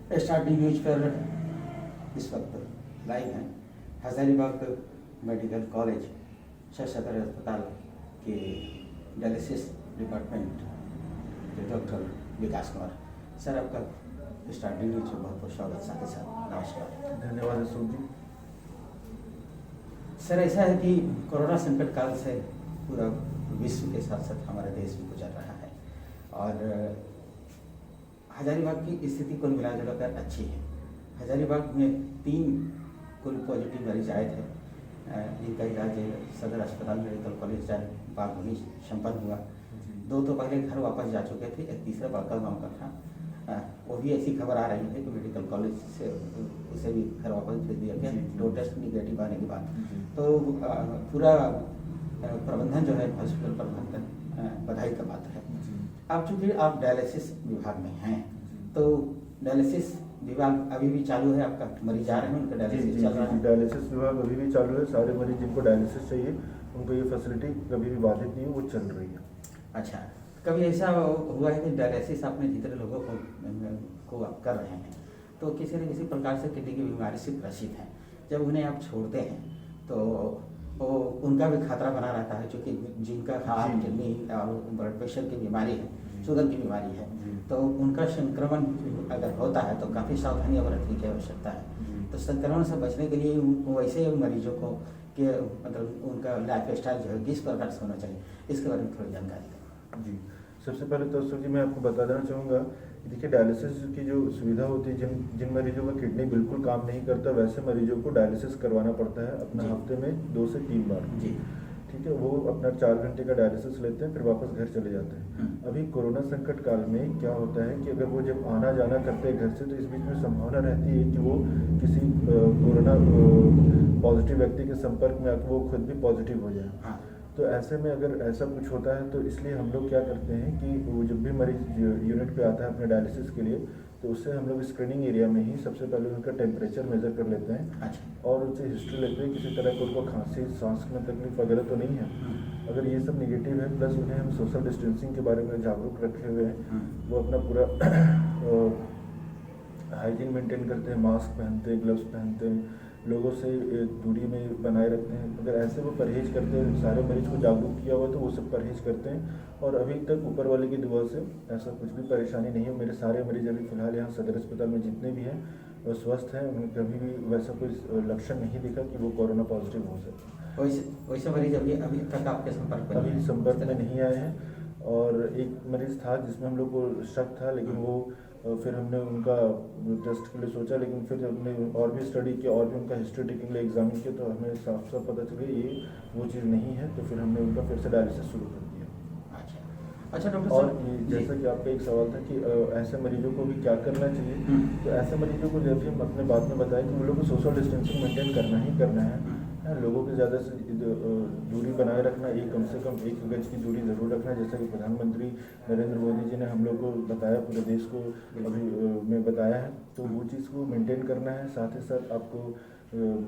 Starting news पर इस वक्त लाइव हैं हजारीबाग मेडिकल कॉलेज सदर अस्पताल के डायलिसिस डिपार्टमेंट के डॉक्टर विकास कुमार। सर, आपका स्टार्टिंग न्यूज में बहुत बहुत स्वागत। साथ ही साथ नमस्कार। धन्यवाद अशोक जी। सर, ऐसा है कि कोरोना संकट काल से पूरा विश्व के साथ साथ हमारा देश भी गुजर रहा है और हजारीबाग की स्थिति कुल मिलाजुला कर अच्छी है। हजारीबाग में 3 कुल पॉजिटिव मरीज आए थे जिनका इलाज सदर अस्पताल मेडिकल कॉलेज बाग में संपन्न हुआ। 2 तो पहले घर वापस जा चुके थे, एक तीसरा बड़का गाँव का था। वो भी ऐसी खबर आ रही है कि मेडिकल कॉलेज से उसे भी घर वापस भेज दिया गया 2 टेस्ट निगेटिव आने के बाद। तो पूरा प्रबंधन जो है हॉस्पिटल प्रबंधन बधाई का पात्र है। अब चूँकि आप डायलिसिस विभाग में हैं तो डायलिसिस विभाग अभी भी चालू है, आपका मरीज आ रहे हैं, उनका डायलिसिस चल रहा है? डायलिसिस विभाग अभी भी चालू है। सारे मरीज जिनको डायलिसिस चाहिए उनको ये फैसिलिटी कभी भी बाधित नहीं है, वो चल रही है। अच्छा, कभी ऐसा हुआ है कि डायलिसिस आपने जितने लोगों को आप कर रहे हैं तो किसी न किसी प्रकार से किडनी की बीमारी से ग्रसित हैं, जब उन्हें आप छोड़ते हैं तो वो उनका भी खतरा बना रहता है, क्योंकि जिनका हार्ट किडनी और ब्लड प्रेशर की बीमारी है, शुगर की बीमारी है, तो उनका संक्रमण अगर होता है तो काफ़ी सावधानियाँ बरतने की आवश्यकता है। तो संक्रमण से बचने के लिए वैसे मरीजों को कि मतलब उनका लाइफ स्टाइल जो है किस प्रकार से होना चाहिए, इसके बारे में थोड़ी जानकारी दें। जी, सबसे पहले तो अशोक जी मैं आपको बता देना चाहूँगा कि देखिए डायलिसिस की जो सुविधा होती है, जिन मरीजों का किडनी बिल्कुल काम नहीं करता वैसे मरीजों को डायलिसिस करवाना पड़ता है अपना हफ्ते में 2 से 3 बार। जी, ठीक है, वो अपना 4 घंटे का डायलिसिस लेते हैं, फिर वापस घर चले जाते हैं। अभी कोरोना संकट काल में क्या होता है कि अगर वो जब आना जाना करते हैं घर से तो इस बीच में संभावना रहती है कि वो किसी कोरोना पॉजिटिव व्यक्ति के संपर्क में आकर वो खुद भी पॉजिटिव हो जाए। हाँ। तो ऐसे में अगर ऐसा कुछ होता है तो इसलिए हम लोग क्या करते हैं कि वो जब भी मरीज यूनिट पे आता है अपने डायलिसिस के लिए तो उससे हम लोग स्क्रीनिंग एरिया में ही सबसे पहले उनका टेम्परेचर मेजर कर लेते हैं। अच्छा। और उनसे हिस्ट्री लेते हैं, किसी तरह को उनको खांसी सांस में तकलीफ वगैरह तो नहीं है। अगर ये सब निगेटिव है प्लस उन्हें हम सोशल डिस्टेंसिंग के बारे में जागरूक रखे हुए हैं, वो अपना पूरा हाइजीन मेंटेन करते हैं, मास्क पहनते हैं, ग्लव्स पहनते हैं, लोगों से दूरी में बनाए रखते हैं। अगर ऐसे वो परहेज करते हैं, सारे मरीज को जागरूक किया हुआ तो वो सब परहेज करते हैं और अभी तक ऊपर वाले की दुआ से ऐसा कुछ भी परेशानी नहीं है। मेरे सारे मरीज अभी फिलहाल यहाँ सदर अस्पताल में जितने भी हैं वो स्वस्थ हैं, उन्हें कभी भी वैसा कोई लक्षण नहीं दिखा कि वो कोरोना पॉजिटिव हो सके। वैसे मरीज अभी तक आपके संपर्क में नहीं आए हैं। और एक मरीज था जिसमें हम लोग को शक था, लेकिन वो फिर हमने उनका टेस्ट के लिए सोचा, लेकिन फिर हमने और भी स्टडी किया और भी उनका हिस्ट्री टेकिंग के लिए एग्जामिन किया तो हमें साफ साफ पता चला ये वो चीज़ नहीं है। तो फिर हमने उनका फिर से डायलिसिस शुरू कर दिया। अच्छा डॉक्टर और साहब, जैसा कि आपका एक सवाल था कि ऐसे मरीजों को भी क्या करना चाहिए, तो ऐसे मरीजों को जैसे हम अपने बात में बताया कि वो लोग को सोशल डिस्टेंसिंग मेंटेन करना ही करना है। लोगों के ज़्यादा से दूरी बनाए रखना, कम से कम 1 गज की दूरी ज़रूर रखना, जैसा कि प्रधानमंत्री नरेंद्र मोदी जी ने हम लोग को बताया, पूरे देश को अभी में बताया है। तो वो चीज़ को मेंटेन करना है। साथ ही साथ आपको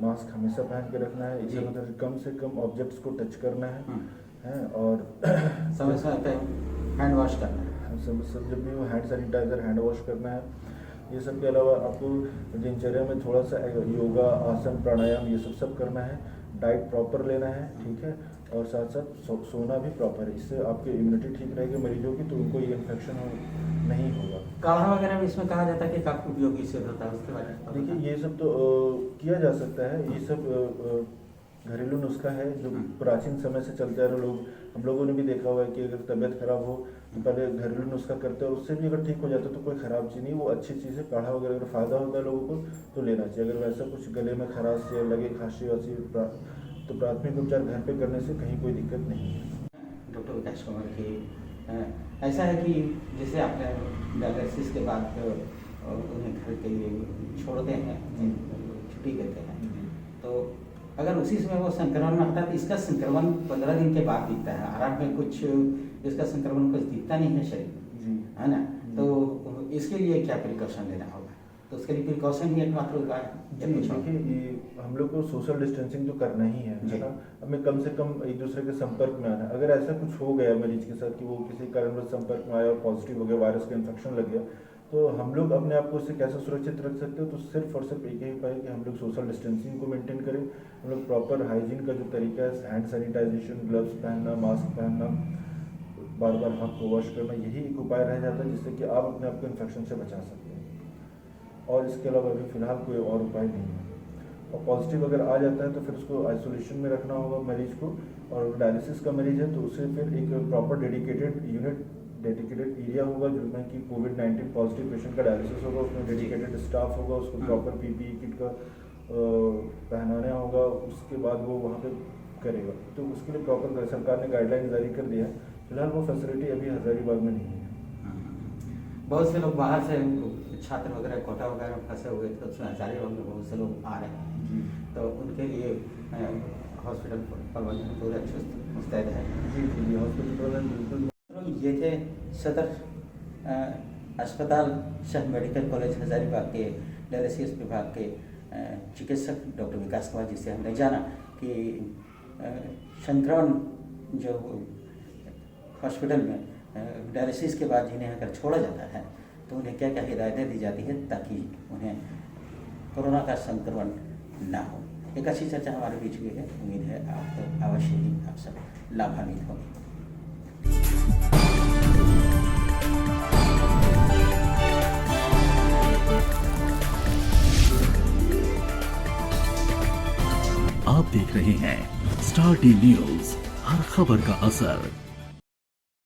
मास्क हमेशा पहन के रखना है, इसी मतलब कम से कम ऑब्जेक्ट्स को टच करना है और समय समय पे हैंड वॉश करना है। सब जब भी वो हैंड सैनिटाइजर हैंड वॉश करना है। ये सब के अलावा आपको दिनचर्या में थोड़ा सा योगा आसन प्राणायाम ये सब करना है। डाइट प्रॉपर लेना है, ठीक है, और साथ साथ सोना भी प्रॉपर है। इससे आपकी इम्यूनिटी ठीक रहेगी मरीजों की, तो उनको ये इन्फेक्शन नहीं होगा। काढ़ा वगैरह भी इसमें कहा जाता है कि काफ़ी उपयोगी सिद्ध होता है, उसके बारे में देखिए ये सब तो किया जा सकता है। ये सब घरेलू नुस्खा है जो प्राचीन समय से चलते आ रहे। हम लोगों ने भी देखा हुआ है कि अगर तबीयत खराब हो तो पहले घरेलू नुस्खा करते हैं और उससे भी अगर ठीक हो जाता है तो कोई ख़राब चीज़ नहीं, वो अच्छी चीज़ है। काढ़ा वगैरह अगर फ़ायदा होता है लोगों को तो लेना चाहिए। अगर वैसा कुछ गले में खराश या लगे खांसी वासी तो प्राथमिक उपचार घर पे करने से कहीं कोई दिक्कत नहीं है। डॉक्टर विकास कुमार की ऐसा है कि जैसे आपने डायलिसिस के बाद उन्हें घर के लिए छोड़ते हैं, छुट्टी देते हैं, तो अगर उसी समय वो संक्रमण में आता है तो इसका संक्रमण 15 दिन के बाद दिखता है। आराम में कुछ इसका संक्रमण कुछ दिखता नहीं है शरीर में, है ना? तो इसके लिए क्या प्रिकॉशन लेना होगा? तो उसके लिए प्रिकॉशन ही एकमात्र उपाय है। देखिए हम लोग को सोशल डिस्टेंसिंग तो करना ही है ना। हमें कम से कम एक दूसरे के संपर्क में आना है। अगर ऐसा कुछ हो गया मरीज के साथ कि वो किसी कारणवश संपर्क में आया और पॉजिटिव हो गया, वायरस का इन्फेक्शन लग गया, तो हम लोग अपने आप को इससे कैसे सुरक्षित रख सकते हो, तो सिर्फ और सिर्फ एक ही उपाय है कि हम लोग सोशल डिस्टेंसिंग को मेंटेन करें। हम लोग प्रॉपर हाइजीन का जो तरीका है, हैंड सैनिटाइजेशन, ग्लव्स पहनना, मास्क पहनना, बार बार हाथ को वॉश करना, यही एक उपाय रह जाता है जिससे कि आप अपने आप को इन्फेक्शन से बचा सकते हैं। और इसके अलावा अभी फ़िलहाल कोई और उपाय नहीं है। और पॉजिटिव अगर आ जाता है तो फिर उसको आइसोलेशन में रखना होगा मरीज को, और डायलिसिस का मरीज है तो उसे फिर एक proper dedicated unit, dedicated area होगा जिसमें कि कोविड-19 पॉजिटिव पेशेंट का डायलिसिस होगा, उसमें डेडिकेटेड स्टाफ होगा, उसको प्रॉपर पीपीई किट का पहनाना होगा, उसके बाद वो वहाँ पे करेगा। तो उसके लिए प्रॉपर सरकार ने गाइडलाइन जारी कर दिया है। फिलहाल वो फैसिलिटी अभी हज़ारीबाग में नहीं है। बहुत से लोग बाहर से छात्र वगैरह कोटा वगैरह में फंसे हुए थे, उसमें हजारीबाग में बहुत से लोग आ रहे हैं, तो उनके लिए हॉस्पिटल प्रबंधन पूरा चुस्त मुस्तैद है। जी, हॉस्पिटल प्रबंधन बिल्कुल। ये थे सदर अस्पताल शाह मेडिकल कॉलेज हजारीबाग के डायलिसिस विभाग के चिकित्सक डॉक्टर विकास कुमार, जिससे हमने जाना कि संक्रमण जो हॉस्पिटल में डायलिसिस के बाद जिन्हें अगर छोड़ा जाता है तो उन्हें क्या क्या हिदायतें दी जाती है ताकि उन्हें कोरोना का संक्रमण ना हो। एक अच्छी चर्चा हमारे बीच हुई है, उम्मीद है आपको अवश्य ही आप सब लाभान्वित होंगे। आप देख रहे हैं स्टार टी न्यूज़, हर खबर का असर।